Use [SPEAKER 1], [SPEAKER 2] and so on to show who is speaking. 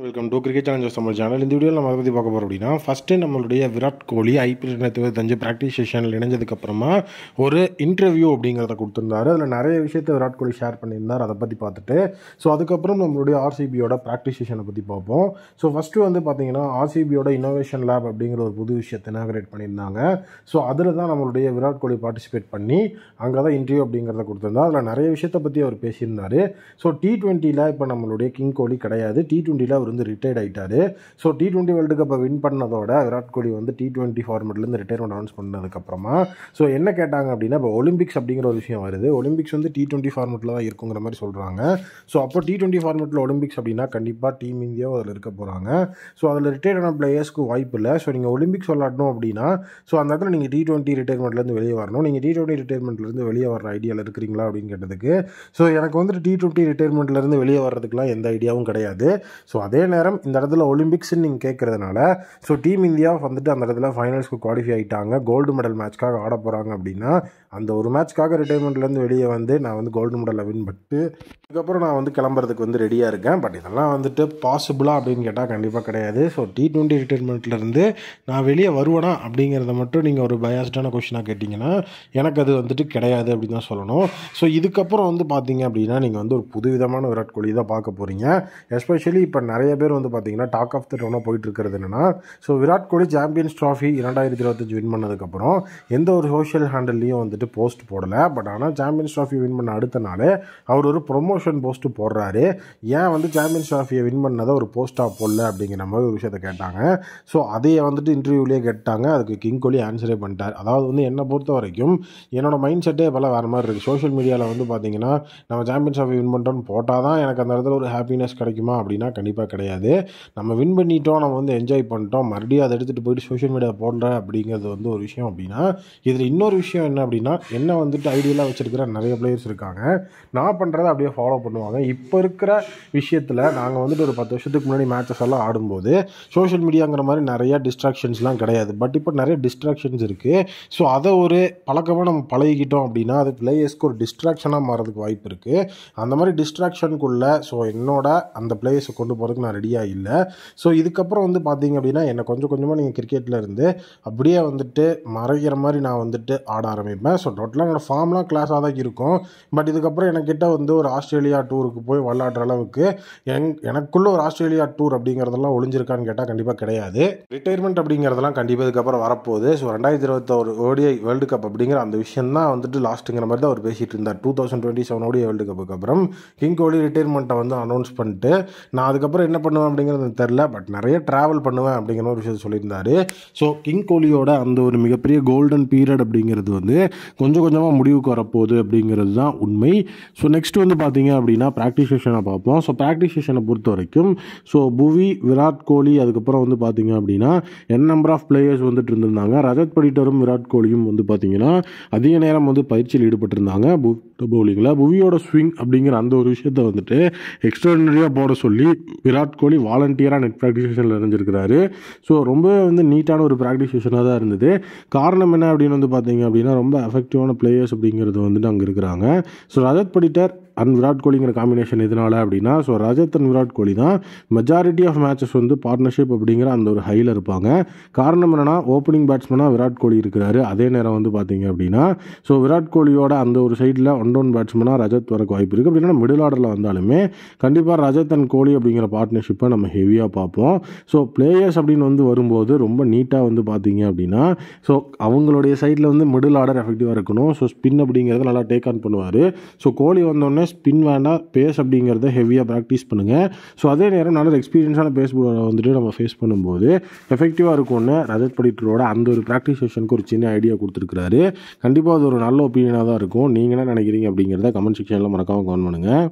[SPEAKER 1] Welcome to cricket Challengers நம்ம channel. இந்த வீடியோவில் நம்ம அதை பற்றி பார்க்க போகிறோம் அப்படின்னா, ஃபஸ்ட்டு நம்மளுடைய விராட் கோலி IPL 2025 ப்ராக்டிஸ் செஷனில் இணைஞ்சதுக்கப்புறமா ஒரு இன்டர்வியூ அப்படிங்கிறத கொடுத்துருந்தாரு. அதில் நிறைய விஷயத்தை விராட் கோலி ஷேர் பண்ணியிருந்தார். அதை பற்றி பார்த்துட்டு அதுக்கப்புறம் நம்மளுடைய RCBயோட ப்ராக்டிஸ் செஷனை பற்றி பார்ப்போம். ஃபஸ்ட்டு வந்து பார்த்தீங்கன்னா RCBயோட இன்னோவேஷன் லேப் அப்படிங்கிற ஒரு புது விஷயத்தை இனாகரேட் பண்ணியிருந்தாங்க. அதில் தான் நம்மளுடைய விராட் கோலி பார்ட்டிசிபேட் பண்ணி அங்கே தான் இன்டர்வியூ அப்படிங்கிறத கொடுத்துருந்தார். அதில் நிறைய விஷயத்தை பற்றி அவர் பேசியிருந்தார். T20ல் இப்போ நம்மளுடைய கிங் கோலி கிடையாது. T20ல் அவர் வந்து ரிட்டையர்ட் ஆகிட்டார். T20 வேர்ல்டு கப்பை வின் பண்ணதோட விராட் கோலி வந்து T20 ஃபார்மெட்லேருந்து ரிட்டையர்மெண்ட் அனௌன்ஸ் பண்ணதுக்கப்புறமா என்ன கேட்டாங்க அப்படின்னா, இப்போ ஒலிம்பிக்ஸ் அப்படிங்கிற ஒரு விஷயம் வருது. ஒலிம்பிக்ஸ் வந்து T20 ஃபார்மெட்டில் தான் இருக்குங்கிற மாதிரி சொல்கிறாங்க. அப்போ T20 ஃபார்மெட்டில் ஒலிம்பிக்ஸ் அப்படின்னா கண்டிப்பாக டீம் இந்தியாவும் அதில் இருக்க போகிறாங்க. அதில் ரிட்டையர்டான பிளேயர்ஸ்க்கு வாய்ப்பு இல்லை. நீங்கள் ஒலிம்பிக்ஸ் விளாடணும் அப்படின்னா அந்த இடத்துல நீங்கள் T20 ரிட்டையர்மெண்ட்லேருந்து வெளியே வரணும். நீங்கள் T20 ரிட்டையர்மெண்ட்லேருந்து வெளியே வர ஐடியாவில் இருக்கிறீங்களா அப்படின்னு கேட்டதுக்கு எனக்கு வந்துட்டு T20 ரிட்டையர்மெண்ட்லேருந்து வெளியே வர்றதுக்குலாம் எந்த ஐடியாவும் கிடையாது. அதே நேரம் இந்த இடத்துல ஒலிம்பிக்ஸ்ன்னு நீங்கள் கேட்குறதுனால டீம் இந்தியா வந்துட்டு அந்த இடத்துல ஃபைனல்ஸ்க்கு குவாலிஃபை ஆகிட்டாங்க. கோல்டு மெடல் மேட்ச்க்காக ஆட போகிறாங்க அப்படின்னா அந்த ஒரு மேட்ச்க்காக ரிட்டையர்மெண்ட்லேருந்து வெளியே வந்து நான் வந்து கோல்டு மெடலை வின் பண்ணிட்டு அதுக்கப்புறம் நான் வந்து கிளம்புறதுக்கு வந்து ரெடியாக இருக்கேன். பட் இதெல்லாம் வந்துட்டு பாசிபிளா அப்படின்னு கேட்டால் கண்டிப்பாக கிடையாது. T20 ரிட்டையர்மெண்ட்லேருந்து நான் வெளியே வருவேனா அப்படிங்கிறத மட்டும் நீங்கள் ஒரு பயாஸ்டான கொஸ்டினாக கேட்டிங்கன்னா எனக்கு அது வந்துட்டு கிடையாது அப்படின்னு தான் சொல்லணும். இதுக்கப்புறம் வந்து பார்த்தீங்க அப்படின்னா நீங்கள் வந்து ஒரு புதுவிதமான விராட் கோலி தான் பார்க்க போகிறீங்க. எஸ்பெஷலி இப்போ நிறைய பேர் வந்து பார்த்தீங்கன்னா டாக் ஆஃப் த டவுனாக போயிட்டு இருக்கிறது என்னென்னா, Virat Kohli champions trophy 2025 win பண்ணதுக்கப்புறம் எந்த ஒரு சோஷியல் ஹேண்டல்லையும் வந்துட்டு போஸ்ட் போடலை. பட் ஆனால் சாம்பியன்ஸ் ட்ராஃபி வின் பண்ண அடுத்த நாள் அவர் ஒரு ப்ரொமோஷன் போஸ்ட்டு போடுறாரு. ஏன் வந்து சாம்பியன்ஸ் ட்ராஃபியை வின் பண்ணதை ஒரு போஸ்ட்டாக போடல அப்படிங்கிற மாதிரி ஒரு விஷயத்தை கேட்டாங்க. அதையே வந்துட்டு இன்டர்வியூலேயே கேட்டாங்க. அதுக்கு கிங் கோலி ஆன்சரே பண்ணிட்டார். அதாவது வந்து என்னை பொறுத்த வரைக்கும் என்னோட மைண்ட் செட்டே இப்போலாம் வேறு மாதிரி இருக்குது. சோஷியல் மீடியாவில் வந்து பார்த்தீங்கன்னா நம்ம சாம்பியன்ஸ் ட்ராஃபி வின் பண்ணிட்டோம்னு போட்டால் தான் எனக்கு அந்த இடத்துல ஒரு ஹாப்பினஸ் கிடைக்குமா அப்படின்னா கண்டிப்பாக கிடையாது. நம்ம வின் பண்ணிட்டோம், நம்ம வந்து என்ஜாய் பண்ணிட்டோம், மறுபடியும் அதை எடுத்துகிட்டு போயிட்டு சோஷியல் மீடியா போடுற அப்படிங்கிறது வந்து ஒரு விஷயம் அப்படின்னா, இதில் இன்னொரு விஷயம் என்ன அப்படின்னா, என்ன வந்துட்டு ஐடியலாக வச்சுருக்கிற நிறைய பிளேயர்ஸ் இருக்காங்க. நான் பண்ணுறதை அப்படியே ஃபாலோ பண்ணுவாங்க. இப்போ இருக்கிற விஷயத்தில் நாங்கள் வந்துட்டு ஒரு 10 வருஷத்துக்கு முன்னாடி மேட்சஸ் எல்லாம் ஆடும்போது சோஷியல் மீடியாங்கிற மாதிரி நிறைய டிஸ்ட்ராக்ஷன்ஸ்லாம் கிடையாது. பட் இப்போ நிறைய டிஸ்ட்ராக்ஷன்ஸ் இருக்குது. அதை ஒரு பழக்கமாக நம்ம பழகிக்கிட்டோம் அப்படின்னா அது பிளேயர்ஸ்க்கு ஒரு டிஸ்ட்ராக்ஷனாக மாறதுக்கு வாய்ப்பு இருக்குது. அந்த மாதிரி டிஸ்ட்ராக்ஷனுக்குள்ளே என்னோட அந்த பிளேயர்ஸை கொண்டு போகிறதுக்கு நான் ரெடியாக இல்லை. இதுக்கப்புறம் வந்து பார்த்தீங்க அப்படின்னா என்னை கொஞ்சம் கொஞ்சமாக நீங்கள் கிரிக்கெட்டில் இருந்து அப்படியே வந்துட்டு மறைக்கிற மாதிரி நான் வந்துட்டு ஆட ஆரம்பிப்பேன். டோட்டலாக என்னோடய ஃபார்ம்லாம் கிளாஸாக தான் இருக்கும். பட் இதுக்கப்புறம் எனக்கிட்ட வந்து ஒரு ஆஸ்திரேலியா டூருக்கு போய் விளையாடுற அளவுக்கு எனக்குள்ள ஒரு ஆஸ்திரேலியா டூர் அப்படிங்கிறதெல்லாம் ஒளிஞ்சிருக்கான்னு கேட்டால் கண்டிப்பாக கிடையாது. ரிட்டையர்மெண்ட் அப்படிங்கிறதெல்லாம் கண்டிப்பாக இதுக்கப்புறம் வரப்போகுது. 2021 ODI வேர்ல்டு கப் அப்படிங்கிற அந்த விஷயம் தான் வந்துட்டு லாஸ்ட்டுங்கிற மாதிரி தான் அவர் பேசிகிட்டு இருந்தார். 2027 ODI வேர்ல்டு கப்புக்கு அப்புறம் கிங் கோலி ரிட்டையர்மெண்ட்டை வந்து அனௌன்ஸ் பண்ணிட்டு நான் அதுக்கப்புறம் என்ன பண்ணுவேன் அப்படிங்கிறது தெரில. பட் நிறைய ட்ராவல் பண்ணுவேன் அப்படிங்கிற ஒரு விஷயத்தை சொல்லியிருந்தார். கிங் கோலியோட அந்த ஒரு மிகப்பெரிய கோல்டன் பீரியட் அப்படிங்கிறது வந்து கொஞ்சம் கொஞ்சமாக முடிவுக்கு வரப்போகுது அப்படிங்கிறது தான் உண்மை. நெக்ஸ்ட் வந்து பார்த்தீங்க அப்படின்னா ப்ராக்டிஸ் செஷனை பார்ப்போம். ப்ராக்டிஸ் செஷனை பொறுத்த வரைக்கும் புவி, விராட் கோலி, அதுக்கப்புறம் வந்து பார்த்தீங்க அப்படின்னா நம்பர் ஆஃப் பிளேயர்ஸ் வந்துட்டு இருந்திருந்தாங்க. ரஜத் படிட்டரும் விராட் கோலியும் வந்து பார்த்தீங்கன்னா அதிக நேரம் வந்து பயிற்சியில் ஈடுபட்டிருந்தாங்க பவுலிங்கில். புவியோட ஸ்விங் அப்படிங்கிற அந்த ஒரு விஷயத்தை வந்துட்டு எக்ஸ்ட்ராடினரியாக போட சொல்லி விராட் கோலி வாலண்டியராக நெட் ப்ராக்டிஸ் செஷனில் இருந்திருக்கிறாரு. ரொம்ப வந்து நீட்டான ஒரு ப்ராக்டிஸ் செஷனாக தான் இருந்தது. காரணம் என்ன அப்படின்னு வந்து பார்த்தீங்க அப்படின்னா ரொம்ப எஃபெக்டிவான பிளேயர்ஸ் அப்படிங்கிறது வந்துட்டு அங்கே இருக்கிறாங்க. ரஜத் படிட்டர் அண்ட் விராட் கோலிங்கிற காம்பினேஷன் எதனால் அப்படின்னா ரஜத் அண்ட் விராட் கோலி தான் மெஜாரிட்டி ஆஃப் மேட்சஸ் வந்து பார்ட்னர்ஷிப் அப்படிங்கிற அந்த ஒரு ஹையில் இருப்பாங்க. காரணம் என்னென்னா ஓப்பனிங் பேட்ஸ்மேனாக விராட் கோலி இருக்கிறாரு. அதே நேரம் வந்து பார்த்தீங்க அப்படின்னா விராட் கோலியோட அந்த ஒரு சைடில் ஒன் டவுன் பேட்ஸ்மேனாக ரஜத் வரக்கு வாய்ப்பு இருக்குது. அப்படின்னா மிடில் ஆர்டரில் வந்தாலுமே கண்டிப்பாக ரஜத் அண்ட் கோலி அப்படிங்கிற பார்ட்னர்ஷிப்பை நம்ம ஹெவியாக பார்ப்போம். பிளேயர்ஸ் அப்படின்னு வந்து வரும்போது ரொம்ப நீட்டாக வந்து பார்த்தீங்க அப்படின்னா அவங்களுடைய சைடில் வந்து மிடில் ஆர்டர் எஃபெக்டிவாக இருக்கணும். ஸ்பின் அப்படிங்கிறத நல்லா டேக் ஆன் பண்ணுவார். கோலி வந்தோடனே ஸ்பின் வேண்டாம், பேஸ் அப்படிங்கிறத ஹெவியாக ப்ராக்டிஸ் பண்ணுங்கள். அதே நேரம் நல்ல எக்ஸ்பீரியன்ஸான பேஸ் போலரை வந்துட்டு நம்ம ஃபேஸ் பண்ணும்போது எஃபெக்டிவாக இருக்கும்னு ரஜத் படிட்டரோட அந்த ஒரு ப்ராக்டிஸ் செஷனுக்கு ஒரு சின்ன ஐடியா கொடுத்துருக்காரு. கண்டிப்பாக அது ஒரு நல்ல ஒப்பீனியனாக தான் இருக்கும். நீங்கள் என்ன நினைக்கிறீங்க அப்படிங்கிறத கமெண்ட் செக்ஷனில் மறக்காமல் கமெண்ட் பண்ணுங்கள்.